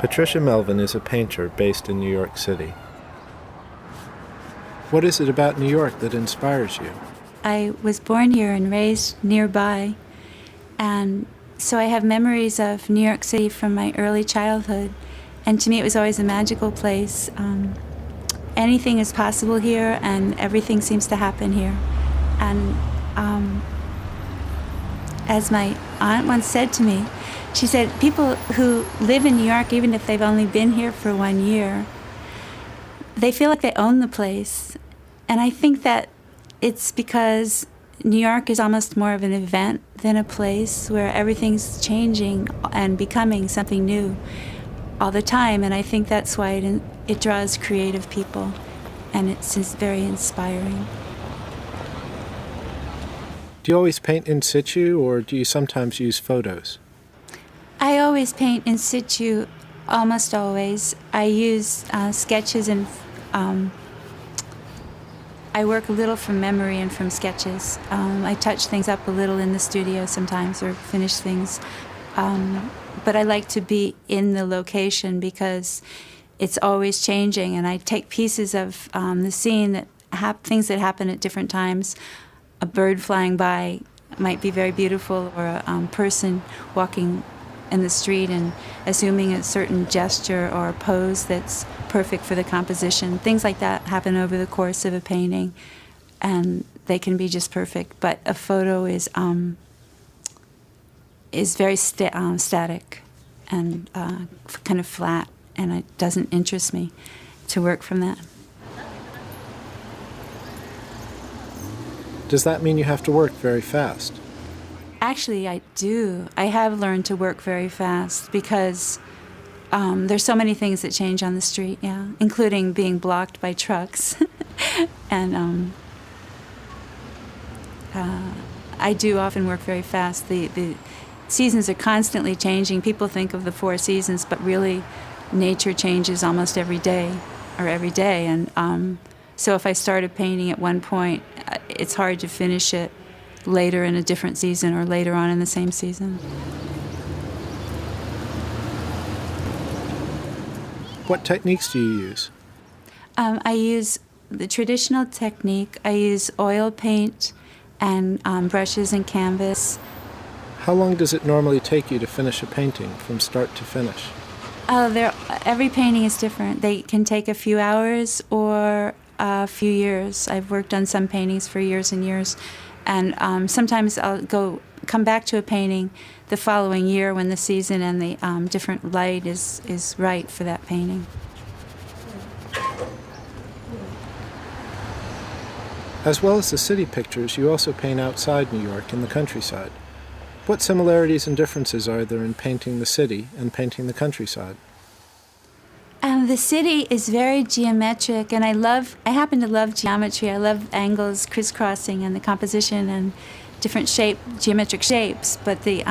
Patricia Melvin is a painter based in New York City. What is it about New York that inspires you? I was born here and raised nearby, and so I have memories of New York City from my early childhood, and to me it was always a magical place. Anything is possible here, and everything seems to happen here. And as my aunt once said to me, she said, people who live in New York, even if they've only been here for 1 year, they feel like they own the place. And I think that it's because New York is almost more of an event than a place where everything's changing and becoming something new all the time. And I think that's why it draws creative people, and it's very inspiring. Do you always paint in situ, or do you sometimes use photos? I always paint in situ, almost always. I use sketches, and I work a little from memory and from sketches. I touch things up a little in the studio sometimes, or finish things. But I like to be in the location because it's always changing, and I take pieces of the scene, things that happen at different times. A bird flying by might be very beautiful, or a person walking in the street and assuming a certain gesture or pose that's perfect for the composition. Things like that happen over the course of a painting, and they can be just perfect. But a photo is very static and kind of flat, and it doesn't interest me to work from that. Does that mean you have to work very fast? Actually, I do. I have learned to work very fast because there's so many things that change on the street, yeah, including being blocked by trucks. And I do often work very fast. The seasons are constantly changing. People think of the 4 seasons, but really nature changes almost every day. And so if I started painting at one point, it's hard to finish it later in a different season or later on in the same season. What techniques do you use? I use the traditional technique. I use oil paint and brushes and canvas. How long does it normally take you to finish a painting from start to finish? Every painting is different. They can take a few hours or a few years. I've worked on some paintings for years and years. And sometimes I'll come back to a painting the following year when the season and the different light is right for that painting. As well as the city pictures, you also paint outside New York in the countryside. What similarities and differences are there in painting the city and painting the countryside? The city is very geometric, and I happen to love geometry. I love angles, crisscrossing, and the composition and different geometric shapes. But the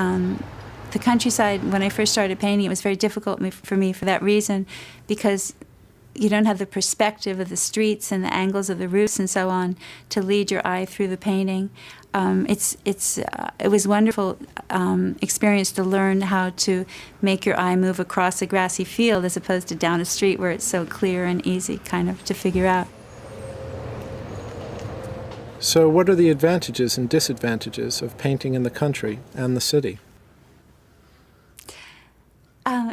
countryside, when I first started painting, it was very difficult for me for that reason, because you don't have the perspective of the streets and the angles of the roofs and so on to lead your eye through the painting. It was a wonderful experience to learn how to make your eye move across a grassy field as opposed to down a street where it's so clear and easy kind of to figure out. So what are the advantages and disadvantages of painting in the country and the city?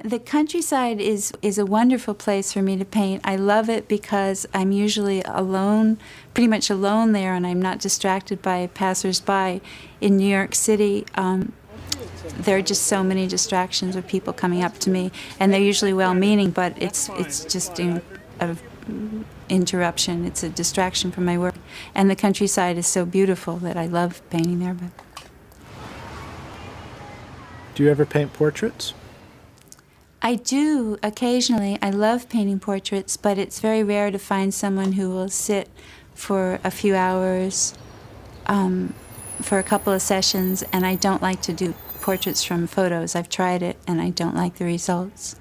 The countryside is a wonderful place for me to paint. I love it because I'm usually alone, pretty much alone there, and I'm not distracted by passers-by. In New York City, there are just so many distractions of people coming up to me, and they're usually well-meaning, but it's just an interruption. It's a distraction from my work. And the countryside is so beautiful that I love painting there. But do you ever paint portraits? I do occasionally. I love painting portraits, but it's very rare to find someone who will sit for a few hours for a couple of sessions, and I don't like to do portraits from photos. I've tried it, and I don't like the results.